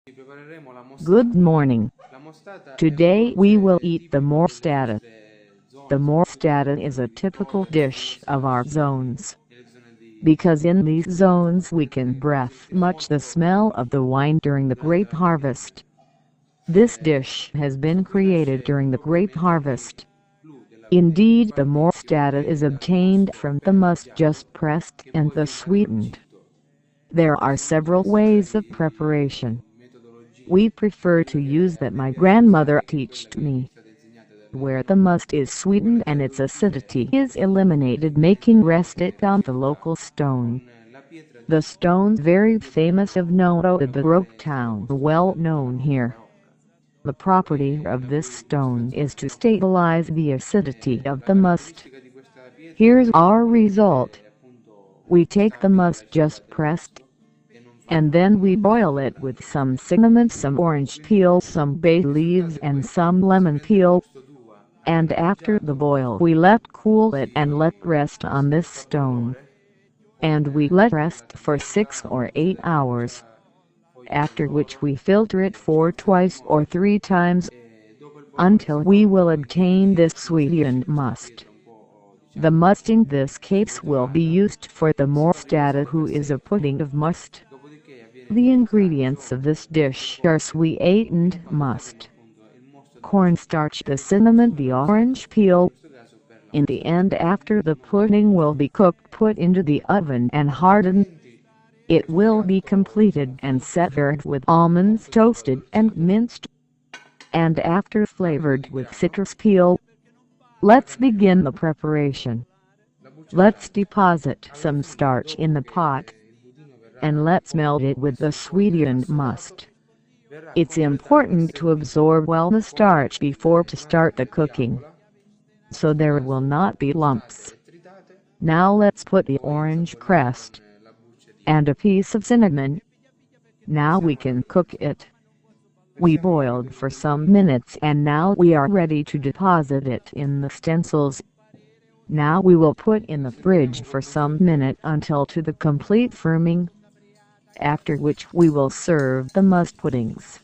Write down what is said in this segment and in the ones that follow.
Prepareremo la Good mostata. morning. La mostata è un Today we will dolce eat the tipico delle morstata. nostre The zone, morstata soprattutto is a nelle typical zone dish of our zones, nelle zone because in these di Emilia. zones we can Vedete che si breath sentirà much the molto smell of the wine during the durante grape la vendemmia. harvest. This dish has been Qui created nasce during the proprio grape mentre harvest. clou della vendemmia, Indeed, the infatti si morstata is ottiene dal obtained mosto from the appena must tagliato, just pressed che and poi the viene sweetened. addolcito. There Ci are sono several diversi ways of vari preparation. metodologie. We prefer Quella to use che a that me my piace usare, grandmother che è quella taught che mi è me, stata insegnata where the must is è quella sweetened di and its addolcire acidity is eliminated, making rest it on the local stone. con la pietra The di stones very pietra famous of Noto, the Baroque è stata town, costruita well in una known nota here. barocca. The property E of this questa stone zona is è to barocca. stabilize the acidity of La the must. caratteristica di questa pietra Here's our è result. essere appunto We take the stabile, must just raffigurata il pressed, mosto, che non and fa then we boil it nulla. with some cinnamon, some orange Quindi peel, some bay il risultato leaves, è and questo: some si lemon prende il peel, mosto d'uva and appena after the mangiato, boil we let cool it and let si, rest on si this mette a stone, bollore and we con let della rest for 6 cannella, or forse 8 della hours, grezza, foglie after which dell'oro we filter it ci 4 mettiamo il twice or mosto 3 times e dopo il bollore until si fa we un will po' obtain intiepidire this come se avesse sweetened questa must. pietra un po', The diciamo, must in this case will be motivata, used for the e si fa morstata, riposare per who is a 6 pudding ore. of must. Dopodiché avviene il The piantaggio ingredients of this delle dish are foglie, sweetened quando troviamo must, appunto il mosto addolcito, cornstarch, ed the è questo cinnamon, quello the che serve orange in peel. questo caso per la In the mostata. end, after the pudding will be cooked, put into the oven and hardened. Altrimenti It questo will be piatto sarà completed and frutto served sempre with del almonds mosto d'uva toasted and addolcito, minced, and after amido flavored di with grano, citrus peel. la Let's begin cannella, the preparation. la buccia Let's d'arancia. deposit Alla some fine, starch in dopo the pot, che il budino and verrà un let's melt it po' with the messo in polvere e sweetened rassolato, must. verrà It's completato e important to servito absorb well the con starch before to il start the marchio di cooking, Avola, in so questo there will caso not be tostate lumps. e tritate, Now let's put the poi orange insaporire con crest la buccia and a piece of cinnamon. Now we Versiamo can l'acqua. cook it. We Versiamo l'acqua boiled per for bollore. some minutes and now we are ready to deposit it in the stencils. Now we will put in Lo the serviamo fridge col for nostro some tè. minute until to the complete firming, after which we will serve the musk puddings.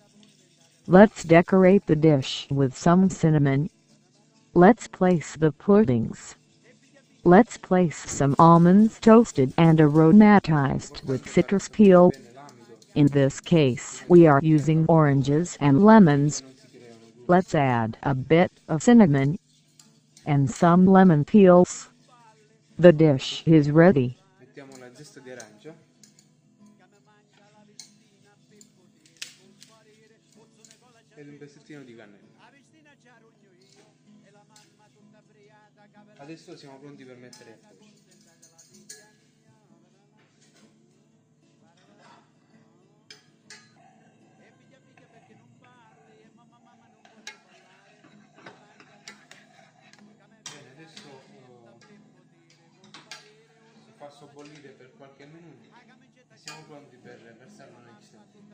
Let's decorate the dish with some cinnamon. Let's place the puddings. Let's place some almonds toasted and aromatized with L'importante è far citrus sciogliere peel. bene l'amido In this case, prima we di are iniziare la using cottura, oranges and così lemons. non si creano grumi. Let's add a bit of cinnamon and some lemon peels. The A dish questo is punto ready. mettiamo la zesta di arancia ed un pezzettino di cannella. Adesso siamo pronti per mettere a cuocere. Bene, adesso si fa sobbollire per qualche minuto e siamo pronti per versarlo negli stessi.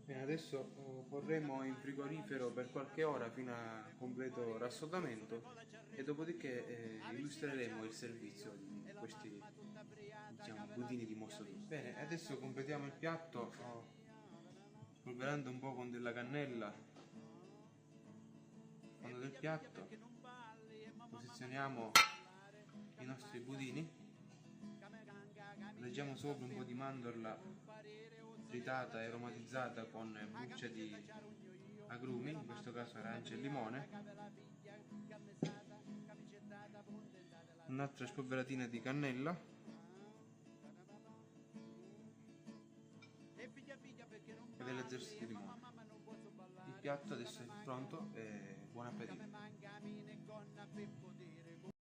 Bene, adesso porremo in frigorifero per qualche ora fino a completo rassodamento e dopodiché illustreremo il servizio di questi, diciamo, budini di mosto d'uva. Bene, adesso completiamo il piatto spolverando un po' con della cannella il fondo del piatto, posizioniamo i nostri budini, leggiamo sopra un po' di mandorla tritata e aromatizzata con buccia di agrumi, in questo caso arancia e limone, un'altra spolveratina di cannella e delle zeste di limone. Il piatto adesso è pronto e buon appetito!